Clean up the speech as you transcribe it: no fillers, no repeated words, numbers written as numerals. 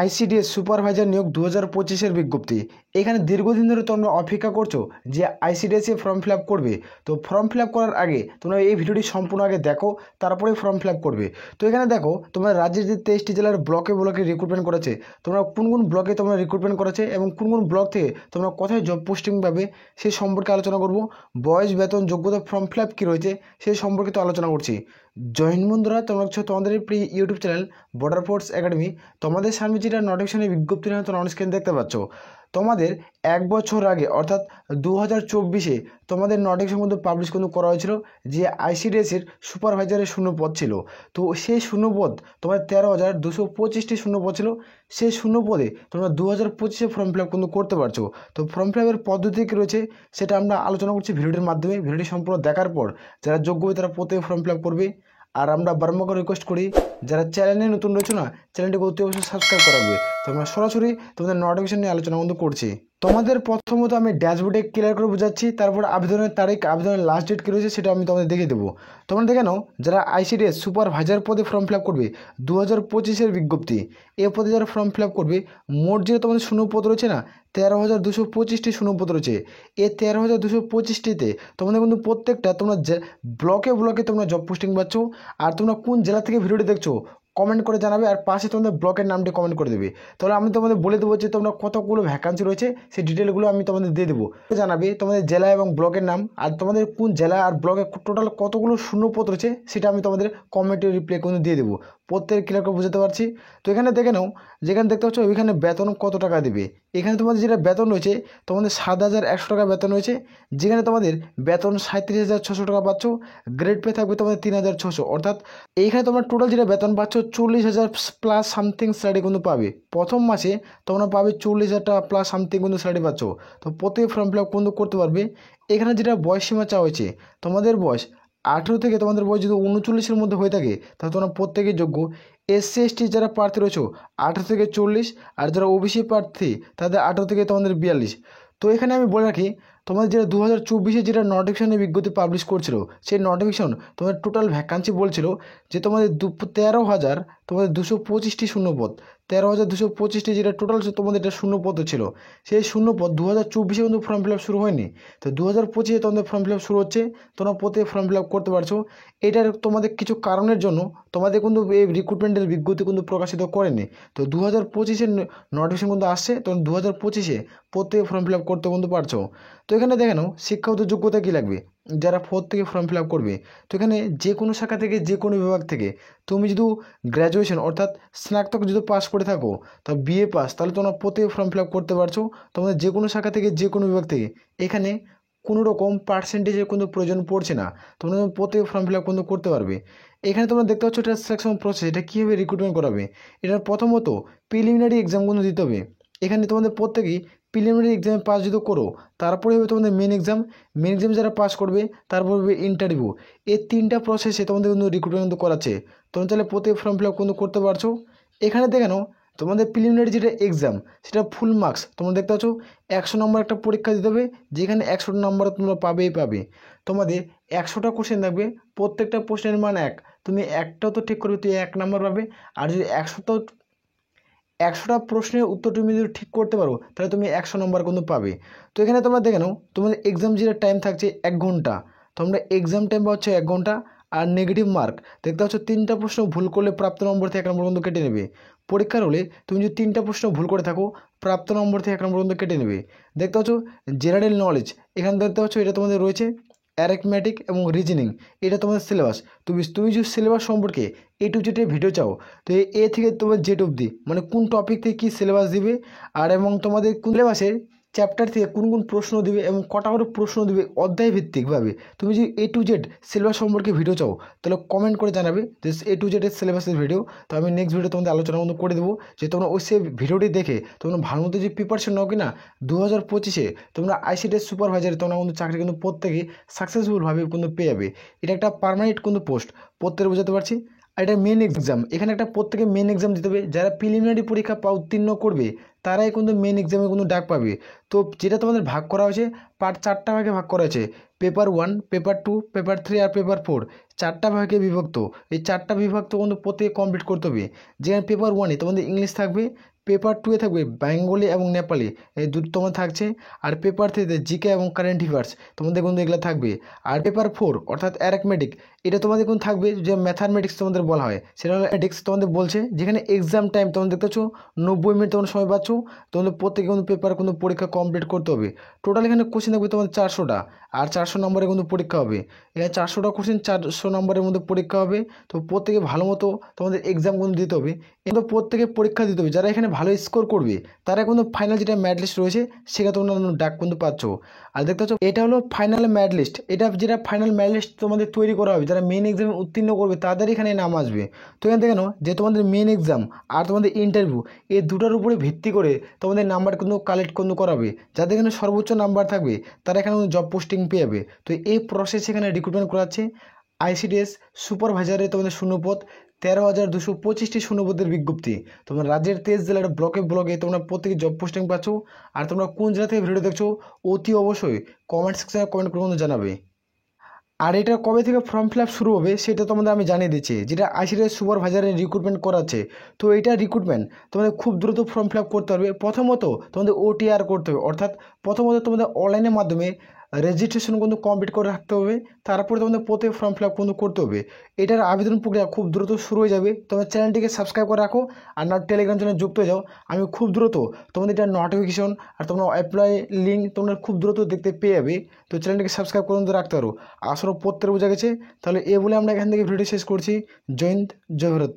ICDS supervisor নিয়োগ 2025-এর বিজ্ঞপ্তি। এখানে দীর্ঘদিন ধরে তোমরা অপেক্ষা করছো যে আইসিডিএস এ ফর্ম ফিল আপ করবে। তো ফর্ম ফিল আপ করার আগে তোমরা এই ভিডিওটি সম্পূর্ণ আগে দেখো, তারপরে ফর্ম ফিল আপ করবে। তো এখানে দেখো তোমরা রাজ্যের যে 23টি জেলার ব্লকে ব্লকে রিক্রুটমেন্ট করেছে, তোমরা কোন কোন ব্লকে তোমরা রিক্রুটমেন্ট করেছে এবং কোন কোন ব্লক থেকে তোমরা কোথায় জব পোস্টিং পাবে সেই সম্পর্কে আলোচনা করব। বয়স, বেতন, যোগ্যতা, ফর্ম ফিল আপ কী রয়েছে সেই সম্পর্কে তো আলোচনা করছি। জয়েন বন্ধুরা, তোমরা হচ্ছে তোমাদের প্রিয় YouTube channel border force academy. তোমাদের সামনে যেটা নোটিফিকেশনের বিজ্ঞপ্তি নিয়ে তোমরা অন স্ক্রিন দেখতে পাচ্ছ, তোমাদের 1 বছর আগে অর্থাৎ 2024-এ তোমাদের নোটিফিকেশন কিন্তু পাবলিশ কিন্তু করা হয়েছিল যে আইসিডিএসের সুপারভাইজারের শূন্যপদ ছিল। তো সেই শূন্যপদ তোমার 13,225টি শূন্যপদ ছিল। সেই শূন্যপদে তোমরা 2025-এ ফর্ম ফিল আপ কিন্তু করতে পারছো। তো ফর্ম ফিল আপের পদ্ধতি কী রয়েছে সেটা আমরা আলোচনা করছি ভিডিওটির মাধ্যমে। ভিডিওটি সম্পূর্ণ দেখার পর যারা যোগ্য হবে তারা প্রত্যেকে ফর্ম ফিল আপ করবে। আর আমরা বারবার রিকোয়েস্ট করি যারা চ্যানেলে নতুন রয়েছে না, চ্যানেলটিকে অতি অবশ্যই সাবস্ক্রাইব করাবে। তো আমরা সরাসরি তোমাদের নোটিফিকেশন নিয়ে আলোচনা কিন্তু করছি। তোমাদের প্রথমত আমি ড্যাশবোর্ডে ক্লিয়ার করে বোঝাচ্ছি, তারপর আবেদনের তারিখ, আবেদনের লাস্ট ডেট কী রয়েছে সেটা আমি তোমাদের দেখিয়ে দেবো। তোমরা দেখে নাও যারা আইসিডিএস সুপারভাইজার পদে ফর্ম ফিল আপ করবে 2025-এর বিজ্ঞপ্তি। এ পদে যারা ফর্ম ফিল আপ করবে, মোট যে তোমাদের শূন্যপদ রয়েছে না, 13,225টি শূন্যপদ রয়েছে। এই 13,225টিতে তোমাদের কিন্তু প্রত্যেকটা তোমরা ব্লকে ব্লকে তোমরা জব পোস্টিং পাচ্ছ। আর তোমরা কোন জেলা থেকে ভিডিওটি দেখছো কমেন্ট করে জানাবে, আর পাশে তোমাদের ব্লকের নামটি কমেন্ট করে দেবে। তাহলে আমি তোমাদের বলে দেবো যে তোমরা কতগুলো ভ্যাকান্সি রয়েছে সেই ডিটেলগুলো আমি তোমাদের দিয়ে দেবো। জানাবে তোমাদের জেলা এবং ব্লকের নাম, আর তোমাদের কোন জেলা আর ব্লকে টোটাল কতগুলো শূন্যপদ রয়েছে সেটা আমি তোমাদের কমেন্টে রিপ্লাই কিন্তু দিয়ে দেবো। প্রত্যেক ক্লিয়ার করে বুঝতে পারছি। তো এখানে দেখে নাও, যেখানে দেখতে পাচ্ছ ওইখানে বেতন কত টাকা দেবে। এখানে তোমাদের যেটা বেতন রয়েছে, তোমাদের 7,100 টাকা বেতন রয়েছে, যেখানে তোমাদের বেতন 37,600 টাকা পাচ্ছ। গ্রেড পে থাকবে তোমাদের 3,600, অর্থাৎ এইখানে তোমরা টোটাল যেটা বেতন পাচ্ছ 40,000 প্লাস সামথিং স্যালারি কিন্তু পাবে। প্রথম মাসে তোমরা পাবে 40,000 টাকা প্লাস সামথিং কিন্তু স্যালারি পাচ্ছ। তো প্রত্যেকে ফর্ম ফিল আপ কিন্তু করতে পারবে। এখানে যেটা বয়স সীমা চাওয়া হয়েছে, তোমাদের বয়স 18 থেকে তোমাদের বয়স যদি 39-এর মধ্যে হয়ে থাকে তাহলে তোমরা প্রত্যেকেই যোগ্য। এসসি এসটি যারা প্রার্থী রয়েছে 18 থেকে 40, আর যারা ওবিসি প্রার্থী তাদের 18 থেকে তোমাদের 42। তো এখানে আমি বলে রাখি, তোমাদের যেটা 2024-এ যেটা নোটিফিকেশনের বিজ্ঞপ্তি পাবলিশ করছিল, সেই নোটিফিকেশন তোমাদের টোটাল ভ্যাকান্সি বলছিল যে তোমাদের 13,225টি শূন্যপদ। 13,225টি যেটা টোটাল তোমাদের এটা শূন্যপদ ছিল, সেই শূন্যপদ 2024-এ কিন্তু ফর্ম ফিল আপ শুরু হয়নি। তো 2025-এ তোমাদের ফর্ম ফিল আপ শুরু হচ্ছে, তোমরা প্রত্যেকে ফর্ম ফিল আপ করতে পারছো। এটার তোমাদের কিছু কারণের জন্য তোমাদের কিন্তু এই রিক্রুটমেন্টের বিজ্ঞপ্তি কিন্তু প্রকাশিত করেনি। তো 2025-এর নোটিফিকেশন কিন্তু আসছে, তখন 2025-এ প্রত্যেকে ফর্ম ফিল আপ করতে কিন্তু পারছো। তো এখানে দেখে নাও শিক্ষাগত যোগ্যতা কী লাগবে যারা 4 থেকে ফর্ম ফিল আপ করবে। তো এখানে যে কোনো শাখা থেকে, যে কোনো বিভাগ থেকে তুমি যদি গ্র্যাজুয়েশন অর্থাৎ স্নাতক যদি পাস করে থাকো, তা বিএ পাস, তাহলে তোমরা প্রত্যেকে ফর্ম ফিল আপ করতে পারছো। তোমাদের যে কোনো শাখা থেকে, যে কোনো বিভাগ থেকে, এখানে কোনো রকম পার্সেন্টেজের কিন্তু প্রয়োজন পড়ছে না। তোমরা প্রত্যেকে ফর্ম ফিল আপ কিন্তু করতে পারবে। এখানে তোমরা দেখতে পাচ্ছ এটা সিলেকশন প্রসেস, এটা কীভাবে রিক্রুটমেন্ট করাবে। এটার প্রথমত প্রিলিমিনারি এক্সাম কিন্তু দিতে হবে। এখানে তোমাদের প্রত্যেকেই প্রিলিমিনারি এক্সামে পাস যদি করো, তারপরে হবে তোমাদের মেন এক্সাম। মেন এক্সাম যারা পাস করবে তারপর হবে ইন্টারভিউ। এই 3টা প্রসেসে তোমাদের কিন্তু রিক্রুটমেন্ট কিন্তু করাচ্ছে। তোমরা তাহলে প্রত্যেক ফর্ম ফিল আপ কিন্তু করতে পারছো। এখানে দেখে নাও তোমাদের প্রিলিমিনারি যেটা এক্সাম সেটা ফুল মার্কস তোমরা দেখতে পাচ্ছ 100 নম্বর একটা পরীক্ষা দিতে হবে, যেখানে 100 নম্বর তোমরা পাবেই পাবে। তোমাদের 100টা কোশ্চেন থাকবে, প্রত্যেকটা প্রশ্নের মান 1। তুমি একটাও তো ঠিক করবে, তুই 1 নম্বর পাবে। আর যদি 100টা প্রশ্নের উত্তর তুমি যদি ঠিক করতে পারো তাহলে তুমি 100 নম্বর কিন্তু পাবে। তো এখানে তোমরা দেখে নাও তোমাদের এক্সাম যেটা টাইম থাকছে 1 ঘন্টা, তোমরা এক্সাম টাইম পাচ্ছ 1 ঘন্টা। আর নেগেটিভ মার্ক দেখতে পাচ্ছ 3টা প্রশ্ন ভুল করলে প্রাপ্ত নম্বর থেকে 1 নম্বর কিন্তু কেটে নেবে। পরীক্ষার হলে তুমি যদি 3টা প্রশ্ন ভুল করে থাকো, প্রাপ্ত নম্বর থেকে 1 নম্বর কিন্তু কেটে নেবে। দেখতে পাচ্ছ জেনারেল নলেজ, এখানে দেখতে পাচ্ছ এটা তোমাদের রয়েছে অ্যারিথমেটিক এবং রিজনিং, এটা তোমাদের সিলেবাস। তুমি যদি সিলেবাস সম্পর্কে A to Z ভিডিও চাও, তো এ থেকে তোমার জেড অবধি মানে কোন টপিক থেকে কী সিলেবাস দিবে, আর এবং তোমাদের কোন সিলেবাসের চ্যাপ্টার থেকে কোন কোন প্রশ্ন দিবে এবং কটা করে প্রশ্ন দিবে অধ্যায় ভিত্তিকভাবে, তুমি যদি A to Z সিলেবাস সম্পর্কে ভিডিও চাও তাহলে কমেন্ট করে জানাবে যে A to Z এর সিলেবাসের ভিডিও। তো আমি নেক্সট ভিডিও তোমাদের আলোচনা কিন্তু করে দেবো, যে তোমরা ওই সে ভিডিওটি দেখে তোমরা ভালো মতো যে প্রিপারেশন নাও কি না, 2025-এ তোমরা আইসিডিএস সুপারভাইজারে তোমরা কিন্তু চাকরি কিন্তু প্রত্যেকে সাকসেসফুলভাবে কিন্তু পেয়ে যাবে। এটা একটা পার্মানেন্ট কিন্তু পোস্ট, প্রত্যেকে বোঝাতে পারছি। আর এটা মেন এক্সাম, এখানে একটা প্রত্যেকে মেন এক্সাম দিতে হবে। যারা প্রিলিমিনারি পরীক্ষা উত্তীর্ণ করবে তারাই কিন্তু মেন এক্সামে কিন্তু ডাক পাবে। তো যেটা তোমাদের ভাগ করা হয়েছে, পার্ট 4টা ভাগে ভাগ করা হয়েছে, পেপার 1, পেপার 2, পেপার 3 আর পেপার 4, 4টা ভাগে বিভক্ত। এই 4টা বিভক্ত কিন্তু প্রত্যেকে কমপ্লিট করতে হবে। যেখানে পেপার 1-এ তোমাদের ইংলিশ থাকবে, পেপার 2-এ থাকবে বেঙ্গলি এবং নেপালি, এই দুটো তোমাদের থাকছে। আর পেপার 3-তে জিকে এবং কারেন্ট অ্যাফেয়ার্স তোমাদের কিন্তু এগুলো থাকবে। আর পেপার 4 অর্থাৎ অ্যারিথমেটিক, এটা তোমাদের কিন্তু থাকবে যে ম্যাথামেটিক্স তোমাদের বলা হয়, সেটা হলো ম্যাথমেটিক্স তোমাদের বলছে, যেখানে এক্সাম টাইম তোমরা দেখতে পাচ্ছ 90 মিনিট তোমরা সময় পাচ্ছ। তোমাদের প্রত্যেকে কিন্তু পেপার কিন্তু পরীক্ষা কমপ্লিট করতে হবে। টোটাল এখানে কোশ্চেন থাকবে তোমাদের 400টা, আর 400 নম্বরে কিন্তু পরীক্ষা হবে। এখানে 400টা কোশ্চেন 400 নম্বরের মধ্যে পরীক্ষা হবে। তো প্রত্যেকে ভালো মতো তোমাদের এক্সাম কিন্তু দিতে হবে, কিন্তু প্রত্যেকে পরীক্ষা দিতে হবে। যারা এখানে ভালো স্কোর করবে তারা কিন্তু ফাইনাল যেটা ম্যাট লিস্ট রয়েছে সেখানে তোমরা ডাক কিন্তু পাচ্ছ। আর দেখতে পাচ্ছ এটা হলো ফাইনাল ম্যাট লিস্ট, এটা যেটা ফাইনাল ম্যাট লিস্ট তোমাদের তৈরি করা হবে, যারা মেন এক্সামে উত্তীর্ণ করবে তাদের এখানে নাম আসবে। তো এখান থেকে যে তোমাদের মেন এক্সাম আর তোমাদের ইন্টারভিউ, এই দুটার উপরে ভিত্তি করে তোমাদের নাম্বার কিন্তু কালেক্ট কিন্তু করাবে। যাদের এখানে সর্বোচ্চ নাম্বার থাকবে তারা এখানে জব পোস্টিং পেয়ে যাবে। তো এই প্রসেস এখানে রিক্রুটমেন্ট করাচ্ছে। আইসিডিএস সুপারভাইজারে তোমাদের শূন্যপদ 13,225টি শূন্যপদের বিজ্ঞপ্তি। তোমরা রাজ্যের 23 জেলার ব্লকে ব্লকে তোমরা প্রত্যেকে জব পোস্টিং পাচ্ছ। আর তোমরা কোন জেলা থেকে ভিডিও দেখছো অতি অবশ্যই কমেন্ট সেকশনে কমেন্ট করে কিন্তু জানাবে। আর এটা কবে থেকে ফর্ম ফিল আপ শুরু হবে সেটা তোমাদের আমি জানিয়ে দিচ্ছি, যেটা আইসিডিএস সুপারভাইজারে রিক্রুটমেন্ট করাচ্ছে। তো এটা রিক্রুটমেন্ট তোমাদের খুব দ্রুত ফর্ম ফিল আপ করতে হবে। প্রথমত তোমাদের ওটিআর করতে হবে, অর্থাৎ প্রথমত তোমাদের অনলাইনের মাধ্যমে রেজিস্ট্রেশন কিন্তু কমপ্লিট করে রাখতে হবে। তারপরে তোমাদের প্রত্যেক ফর্ম ফিল আপ কিন্তু করতে হবে। এটার আবেদন প্রক্রিয়া খুব দ্রুত শুরু হয়ে যাবে। তোমার চ্যানেলটিকে সাবস্ক্রাইব করে রাখো, আর না টেলিগ্রাম চ্যানেলে যুক্ত হয়ে যাও। আমি খুব দ্রুত তোমাদের এটা নোটিফিকেশন আর তোমরা অ্যাপ্লাই লিঙ্ক তোমরা খুব দ্রুত দেখতে পেয়ে যাবে। তো চ্যানেলটিকে সাবস্ক্রাইব করে রাখতে পারো। আসলে প্রত্যেক বোঝা গেছে। তাহলে এ বলে আমরা এখান থেকে ভিডিও শেষ করছি। জয় হিন্দ, জয় ভারত।